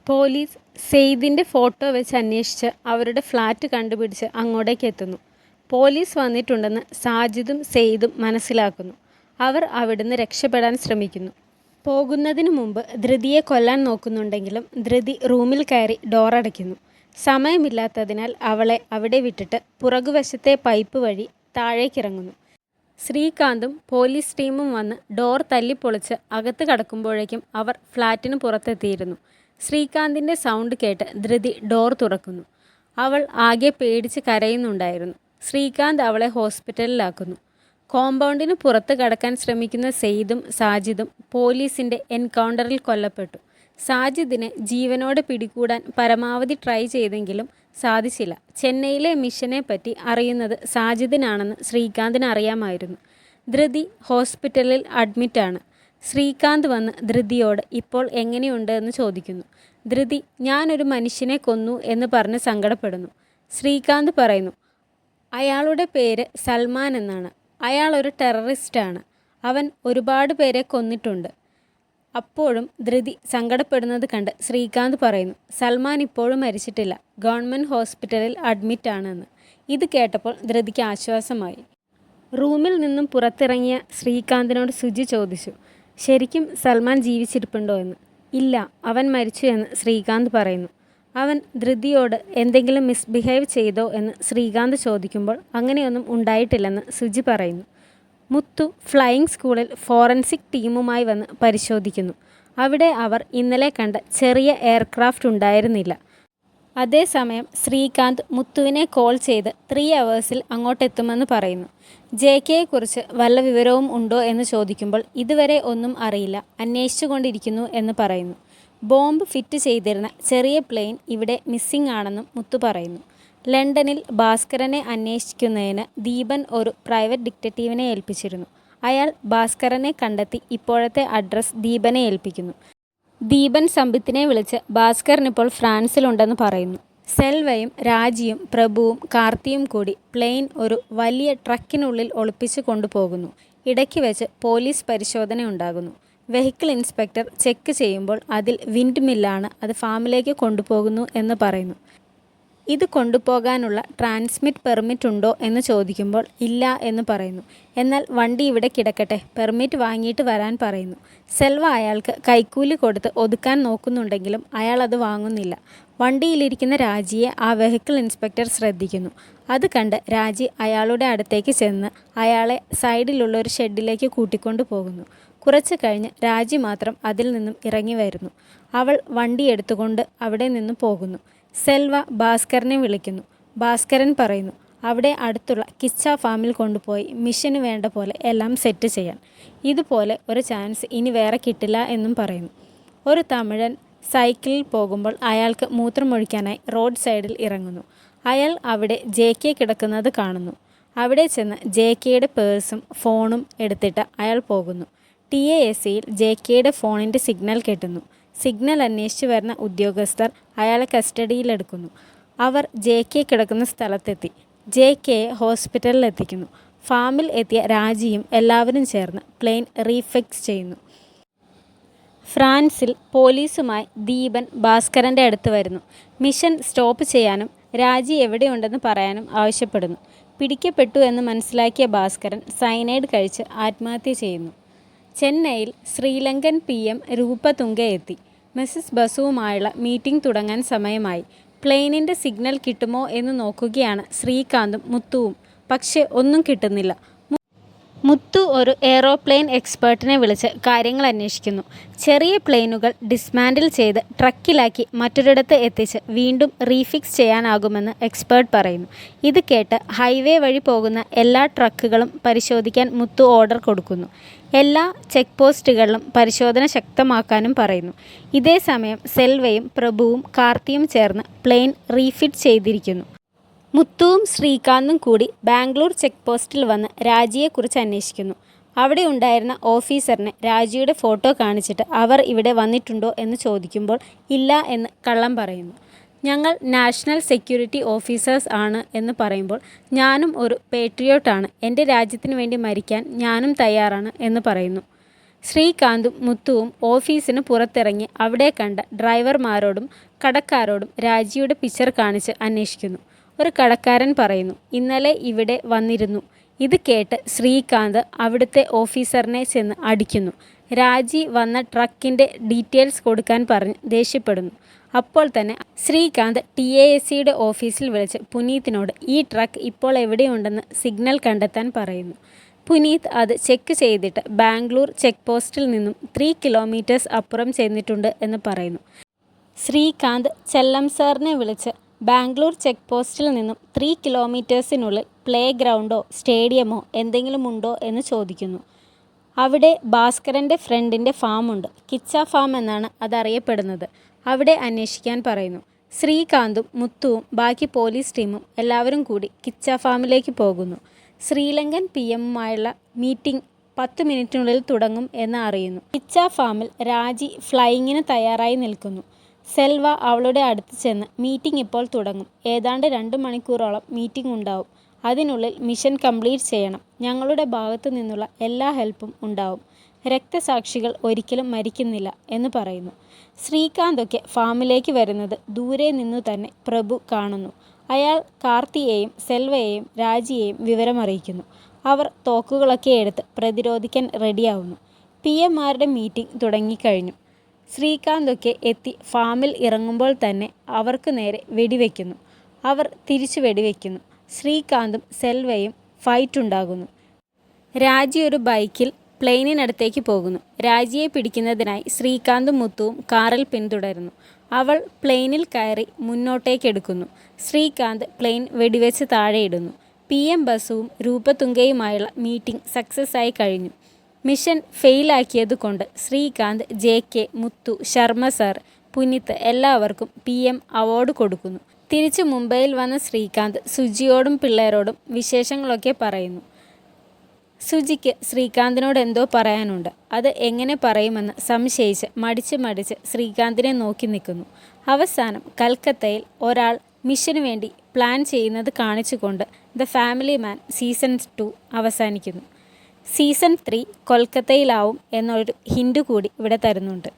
Police സെയ്ദിൻ്റെ photo വെച്ച് അന്വേഷിച്ച് അവരുടെ ഫ്ലാറ്റ് കണ്ടുപിടിച്ച് അങ്ങോട്ടേക്ക് എത്തുന്നു. പോലീസ് വന്നിട്ടുണ്ടെന്ന് സാജിദും സെയ്ദും മനസ്സിലാക്കുന്നു. അവർ അവിടുന്ന് രക്ഷപ്പെടാൻ ശ്രമിക്കുന്നു. പോകുന്നതിന് മുമ്പ് ധൃതിയെ കൊല്ലാൻ നോക്കുന്നുണ്ടെങ്കിലും ധൃതി റൂമിൽ കയറി ഡോറടയ്ക്കുന്നു. സമയമില്ലാത്തതിനാൽ അവളെ അവിടെ വിട്ടിട്ട് പുറകുവശത്തെ പൈപ്പ് വഴി താഴേക്കിറങ്ങുന്നു. ശ്രീകാന്തും പോലീസ് ടീമും വന്ന് ഡോർ തല്ലിപ്പൊളിച്ച് അകത്ത് കടക്കുമ്പോഴേക്കും അവർ ഫ്ലാറ്റിന് പുറത്തെത്തിയിരുന്നു. ശ്രീകാന്തിൻ്റെ സൗണ്ട് കേട്ട് ധൃതി ഡോർ തുറക്കുന്നു. അവൾ ആകെ പേടിച്ച് കരയുന്നുണ്ടായിരുന്നു. ശ്രീകാന്ത് അവളെ ഹോസ്പിറ്റലിലാക്കുന്നു. കോമ്പൗണ്ടിന് പുറത്ത് കടക്കാൻ ശ്രമിക്കുന്ന സെയ്ദും സാജിദും പോലീസിൻ്റെ എൻകൗണ്ടറിൽ കൊല്ലപ്പെട്ടു. സാജിദിനെ ജീവനോടെ പിടികൂടാൻ പരമാവധി ട്രൈ ചെയ്തെങ്കിലും സാധിച്ചില്ല. ചെന്നൈയിലെ മിഷനെ പറ്റി അറിയുന്നത് സാജിദിനാണെന്ന് ശ്രീകാന്തിന് അറിയാമായിരുന്നു. ധൃതി ഹോസ്പിറ്റലിൽ അഡ്മിറ്റാണ്. ശ്രീകാന്ത് വന്ന് ധൃതിയോട് ഇപ്പോൾ എങ്ങനെയുണ്ട് എന്ന് ചോദിക്കുന്നു. ധൃതി ഞാനൊരു മനുഷ്യനെ കൊന്നു എന്ന് പറഞ്ഞ് സങ്കടപ്പെടുന്നു. ശ്രീകാന്ത് പറയുന്നു അയാളുടെ പേര് സൽമാൻ എന്നാണ്. അയാൾ ഒരു ടെററിസ്റ്റാണ്. അവൻ ഒരുപാട് പേരെ കൊന്നിട്ടുണ്ട്. അപ്പോഴും ധൃതി സങ്കടപ്പെടുന്നത് കണ്ട് ശ്രീകാന്ത് പറയുന്നു സൽമാൻ ഇപ്പോഴും മരിച്ചിട്ടില്ല, ഗവൺമെൻറ് ഹോസ്പിറ്റലിൽ അഡ്മിറ്റാണെന്ന്. ഇത് കേട്ടപ്പോൾ ധൃതിക്ക് ആശ്വാസമായി. റൂമിൽ നിന്നും പുറത്തിറങ്ങിയ ശ്രീകാന്തിനോട് സുജി ചോദിച്ചു ശരിക്കും സൽമാൻ ജീവിച്ചിരിപ്പുണ്ടോ എന്ന്. ഇല്ല, അവൻ മരിച്ചു എന്ന് ശ്രീകാന്ത് പറയുന്നു. അവൻ ധൃതിയോട് എന്തെങ്കിലും മിസ്ബിഹേവ് ചെയ്തോ എന്ന് ശ്രീകാന്ത് ചോദിക്കുമ്പോൾ അങ്ങനെയൊന്നും ഉണ്ടായിട്ടില്ലെന്ന് സുജി പറയുന്നു. മുത്തു ഫ്ലൈയിങ് സ്കൂളിൽ ഫോറൻസിക് ടീമുമായി വന്ന് പരിശോധിക്കുന്നു. അവിടെ അവർ ഇന്നലെ കണ്ട ചെറിയ എയർക്രാഫ്റ്റ് ഉണ്ടായിരുന്നില്ല. അതേസമയം ശ്രീകാന്ത് മുത്തുവിനെ കോൾ ചെയ്ത് 3 hours അങ്ങോട്ടെത്തുമെന്ന് പറയുന്നു. JKയെക്കുറിച്ച് വല്ല വിവരവും ഉണ്ടോ എന്ന് ചോദിക്കുമ്പോൾ ഇതുവരെ ഒന്നും അറിയില്ല, അന്വേഷിച്ചു കൊണ്ടിരിക്കുന്നു എന്ന് പറയുന്നു. ബോംബ് ഫിറ്റ് ചെയ്തിരുന്ന ചെറിയ പ്ലെയിൻ ഇവിടെ മിസ്സിംഗ് ആണെന്നും മുത്തു പറയുന്നു. ലണ്ടനിൽ ഭാസ്കരനെ അന്വേഷിക്കുന്നതിന് ദീപൻ ഒരു പ്രൈവറ്റ് ഡിറ്റക്റ്റീവിനെ ഏൽപ്പിച്ചിരുന്നു. അയാൾ ഭാസ്കരനെ കണ്ടെത്തി ഇപ്പോഴത്തെ അഡ്രസ്സ് ദീപനെ ഏൽപ്പിക്കുന്നു. ദീപൻ സംബിത്തിനെ വിളിച്ച് ഭാസ്കരനിപ്പോൾ ഫ്രാൻസിലുണ്ടെന്ന് പറയുന്നു. സെൽവയും രാജിയും പ്രഭുവും കാർത്തിയും കൂടി പ്ലെയിൻ ഒരു വലിയ ട്രക്കിനുള്ളിൽ ഒളിപ്പിച്ചു കൊണ്ടുപോകുന്നു. ഇടയ്ക്ക് വെച്ച് പോലീസ് പരിശോധന ഉണ്ടാകുന്നു. വെഹിക്കിൾ ഇൻസ്പെക്ടർ ചെക്ക് ചെയ്യുമ്പോൾ അതിൽ വിൻഡ് മില്ലാണ്, അത് ഫാമിലേക്ക് കൊണ്ടുപോകുന്നു എന്ന് പറയുന്നു. ഇത് കൊണ്ടുപോകാനുള്ള ട്രാൻസ്മിറ്റ് പെർമിറ്റ് ഉണ്ടോ എന്ന് ചോദിക്കുമ്പോൾ ഇല്ല എന്ന് പറയുന്നു. എന്നാൽ വണ്ടി ഇവിടെ കിടക്കട്ടെ, പെർമിറ്റ് വാങ്ങിയിട്ട് വരാൻ പറയുന്നു. സെൽവ അയാൾക്ക് കൈക്കൂലി കൊടുത്ത് ഒതുക്കാൻ നോക്കുന്നുണ്ടെങ്കിലും അയാൾ അത് വാങ്ങുന്നില്ല. വണ്ടിയിലിരിക്കുന്ന രാജിയെ ആ വെഹിക്കിൾ ഇൻസ്പെക്ടർ ശ്രദ്ധിക്കുന്നു. അത് കണ്ട് രാജി അയാളുടെ അടുത്തേക്ക് ചെന്ന് അയാളെ സൈഡിലുള്ള ഒരു ഷെഡിലേക്ക് കൂട്ടിക്കൊണ്ടു പോകുന്നു. കുറച്ച് കഴിഞ്ഞ് രാജി മാത്രം അതിൽ നിന്നും ഇറങ്ങി വരുന്നു. അവൾ വണ്ടി എടുത്തുകൊണ്ട് അവിടെ നിന്ന് പോകുന്നു. സെൽവ ഭാസ്കരനെ വിളിക്കുന്നു. ഭാസ്കരൻ പറയുന്നു അവിടെ അടുത്തുള്ള കിച്ച ഫാമിൽ കൊണ്ടുപോയി മിഷന് വേണ്ട പോലെ എല്ലാം സെറ്റ് ചെയ്യാൻ. ഇതുപോലെ ഒരു ചാൻസ് ഇനി വേറെ കിട്ടില്ല എന്നും പറയുന്നു. ഒരു തമിഴൻ സൈക്കിളിൽ പോകുമ്പോൾ അയാൾക്ക് മൂത്രമൊഴിക്കാനായി റോഡ് സൈഡിൽ ഇറങ്ങുന്നു. അയാൾ അവിടെ JK കിടക്കുന്നത് കാണുന്നു. അവിടെ ചെന്ന് JKയുടെ പേഴ്സും ഫോണും എടുത്തിട്ട് അയാൾ പോകുന്നു. TASയിൽ JKയുടെ ഫോണിൻ്റെ സിഗ്നൽ കിട്ടുന്നു. സിഗ്നൽ അന്വേഷിച്ച് വരുന്ന ഉദ്യോഗസ്ഥർ അയാളെ കസ്റ്റഡിയിലെടുക്കുന്നു. അവർ JK കിടക്കുന്ന സ്ഥലത്തെത്തി JKയെ ഹോസ്പിറ്റലിൽ എത്തിക്കുന്നു. ഫാമിൽ എത്തിയ രാജിയും എല്ലാവരും ചേർന്ന് പ്ലെയിൻ റീഫിക്സ് ചെയ്യുന്നു. ഫ്രാൻസിൽ പോലീസുമായി ദീപൻ ഭാസ്കരൻ്റെ അടുത്ത് വരുന്നു. മിഷൻ സ്റ്റോപ്പ് ചെയ്യാനും രാജി എവിടെയുണ്ടെന്ന് പറയാനും ആവശ്യപ്പെടുന്നു. പിടിക്കപ്പെട്ടു എന്ന് മനസ്സിലാക്കിയ ഭാസ്കരൻ സൈനൈഡ് കഴിച്ച് ആത്മഹത്യ ചെയ്യുന്നു. ചെന്നൈയിൽ ശ്രീലങ്കൻ PM രൂപതുംഗ എത്തി. മിസസ് ബസുവുമായുള്ള മീറ്റിംഗ് തുടങ്ങാൻ സമയമായി. പ്ലെയിനിൻ്റെ സിഗ്നൽ കിട്ടുമോ എന്ന് നോക്കുകയാണ് ശ്രീകാന്തും മുത്തുവും. പക്ഷേ ഒന്നും കിട്ടുന്നില്ല. മുത്തു ഒരു എയ്റോപ്ലെയിൻ എക്സ്പേർട്ടിനെ വിളിച്ച് കാര്യങ്ങൾ അന്വേഷിക്കുന്നു. ചെറിയ പ്ലെയിനുകൾ ഡിസ്മാൻഡിൽ ചെയ്ത് ട്രക്കിലാക്കി മറ്റൊരിടത്ത് എത്തിച്ച് വീണ്ടും റീഫിക്സ് ചെയ്യാനാകുമെന്ന് എക്സ്പേർട്ട് പറയുന്നു. ഇത് കേട്ട് ഹൈവേ വഴി പോകുന്ന എല്ലാ ട്രക്കുകളും പരിശോധിക്കാൻ മുത്തു ഓർഡർ കൊടുക്കുന്നു. എല്ലാ ചെക്ക് പോസ്റ്റുകളിലും പരിശോധന ശക്തമാക്കാനും പറയുന്നു. ഇതേസമയം സെൽവയും പ്രഭുവും കാർത്തിയും ചേർന്ന് പ്ലെയിൻ റീഫിറ്റ് ചെയ്തിരിക്കുന്നു. മുത്തുവും ശ്രീകാന്തും കൂടി ബാംഗ്ലൂർ ചെക്ക് പോസ്റ്റിൽ വന്ന് രാജിയെക്കുറിച്ച് അന്വേഷിക്കുന്നു. അവിടെ ഉണ്ടായിരുന്ന ഓഫീസറിനെ രാജിയുടെ ഫോട്ടോ കാണിച്ചിട്ട് അവർ ഇവിടെ വന്നിട്ടുണ്ടോ എന്ന് ചോദിക്കുമ്പോൾ ഇല്ല എന്ന് കള്ളം പറയുന്നു. ഞങ്ങൾ നാഷണൽ സെക്യൂരിറ്റി ഓഫീസേഴ്സ് ആണ് എന്ന് പറയുമ്പോൾ ഞാനും ഒരു പേട്രിയോട്ടാണ്, എൻ്റെ രാജ്യത്തിന് വേണ്ടി മരിക്കാൻ ഞാനും തയ്യാറാണ് എന്ന് പറയുന്നു. ശ്രീകാന്തും മുത്തുവും ഓഫീസിന് പുറത്തിറങ്ങി അവിടെ കണ്ട ഡ്രൈവർമാരോടും കടക്കാരോടും രാജിയുടെ പിക്ചർ കാണിച്ച് അന്വേഷിക്കുന്നു. ഒരു കടക്കാരൻ പറയുന്നു, ഇന്നലെ ഇവിടെ വന്നിരുന്നു. ഇത് കേട്ട് ശ്രീകാന്ത് അവിടുത്തെ ഓഫീസറിനെ ചെന്ന് അടിക്കുന്നു. രാജി വന്ന ട്രക്കിൻ്റെ ഡീറ്റെയിൽസ് കൊടുക്കാൻ പറഞ്ഞ് ദേഷ്യപ്പെടുന്നു. അപ്പോൾ തന്നെ ശ്രീകാന്ത് TASCയുടെ ഓഫീസിൽ വിളിച്ച് പുനീത്തിനോട് ഈ ട്രക്ക് ഇപ്പോൾ എവിടെയുണ്ടെന്ന് സിഗ്നൽ കണ്ടെത്താൻ പറയുന്നു. പുനീത് അത് ചെക്ക് ചെയ്തിട്ട് ബാംഗ്ലൂർ ചെക്ക് പോസ്റ്റിൽ നിന്നും 3 കിലോമീറ്റേഴ്സ് അപ്പുറം ചെന്നിട്ടുണ്ട് എന്ന് പറയുന്നു. ശ്രീകാന്ത് ചെല്ലം സാറിനെ വിളിച്ച് ബാംഗ്ലൂർ ചെക്ക് പോസ്റ്റിൽ നിന്നും 3 കിലോമീറ്റേഴ്സിനുള്ളിൽ പ്ലേ ഗ്രൗണ്ടോ സ്റ്റേഡിയമോ എന്തെങ്കിലും ഉണ്ടോ എന്ന് ചോദിക്കുന്നു. അവിടെ ഭാസ്കരൻ്റെ ഫ്രണ്ടിൻ്റെ ഫാമുണ്ട്. കിച്ച ഫാം എന്നാണ് അതറിയപ്പെടുന്നത്. അവിടെ അന്വേഷിക്കാൻ പറയുന്നു. ശ്രീകാന്തും മുത്തുവും ബാക്കി പോലീസ് ടീമും എല്ലാവരും കൂടി കിച്ച ഫാമിലേക്ക് പോകുന്നു. ശ്രീലങ്കൻ PM-ഉമായുള്ള മീറ്റിംഗ് 10 മിനിറ്റിനുള്ളിൽ തുടങ്ങും എന്ന് അറിയുന്നു. കിച്ച ഫാമിൽ രാജി ഫ്ലൈയിങ്ങിന് തയ്യാറായി നിൽക്കുന്നു. സെൽവ അവളുടെ അടുത്ത് ചെന്ന് മീറ്റിംഗ് ഇപ്പോൾ തുടങ്ങും. ഏതാണ്ട് 2 മണിക്കൂറോളം മീറ്റിംഗ് ഉണ്ടാവും. അതിനുള്ളിൽ മിഷൻ കംപ്ലീറ്റ് ചെയ്യണം. ഞങ്ങളുടെ ഭാഗത്തു നിന്നുള്ള എല്ലാ ഹെൽപ്പും ഉണ്ടാവും. രക്തസാക്ഷികൾ ഒരിക്കലും മരിക്കുന്നില്ല എന്ന് പറയുന്നു. ശ്രീകാന്തൊക്കെ ഫാമിലേക്ക് വരുന്നത് ദൂരെ നിന്നു തന്നെ പ്രഭു കാണുന്നു. അയാൾ കാർത്തിയെയും സെൽവയെയും രാജിയെയും വിവരമറിയിക്കുന്നു. അവർ തോക്കുകളൊക്കെ എടുത്ത് പ്രതിരോധിക്കാൻ റെഡിയാവുന്നു. PM-മാരുടെ മീറ്റിംഗ് തുടങ്ങിക്കഴിഞ്ഞു. ശ്രീകാന്തൊക്കെ എത്തി ഫാമിൽ ഇറങ്ങുമ്പോൾ തന്നെ അവർക്ക് നേരെ വെടിവെക്കുന്നു. അവർ തിരിച്ചു വെടിവെക്കുന്നു. ശ്രീകാന്തും സെൽവയും ഫൈറ്റുണ്ടാകുന്നു. രാജി ഒരു ബൈക്കിൽ പ്ലെയിനിനടുത്തേക്ക് പോകുന്നു. രാജിയെ പിടിക്കുന്നതിനായി ശ്രീകാന്തും മുത്തുവും കാറിൽ പിന്തുടരുന്നു. അവൾ പ്ലെയിനിൽ കയറി മുന്നോട്ടേക്കെടുക്കുന്നു. ശ്രീകാന്ത് പ്ലെയിൻ വെടിവെച്ച് താഴെയിടുന്നു. PM ബസുവും രൂപതുംഗയുമായുള്ള മീറ്റിംഗ് സക്സസ് ആയി കഴിഞ്ഞു. മിഷൻ ഫെയിലാക്കിയതുകൊണ്ട് ശ്രീകാന്ത്, JK, മുത്തു, ശർമ്മ സാർ, പുനീത് എല്ലാവർക്കും PM അവാർഡ് കൊടുക്കുന്നു. തിരിച്ച് മുംബൈയിൽ വന്ന ശ്രീകാന്ത് സുജിയോടും പിള്ളേരോടും വിശേഷങ്ങളൊക്കെ പറയുന്നു. സുജിക്ക് ശ്രീകാന്തിനോട് എന്തോ പറയാനുണ്ട്. അത് എങ്ങനെ പറയുമെന്ന് സംശയിച്ച് മടിച്ച് ശ്രീകാന്തിനെ നോക്കി നിൽക്കുന്നു. അവസാനം കൽക്കത്തയിൽ ഒരാൾ മിഷന് വേണ്ടി പ്ലാൻ ചെയ്യുന്നത് കാണിച്ചുകൊണ്ട് ദ ഫാമിലി മാൻ സീസൺ 2 അവസാനിക്കുന്നു. സീസൺ 3 കൊൽക്കത്തയിലാവും എന്നൊരു ഹിൻഡ് കൂടി ഇവിടെ തരുന്നുണ്ട്.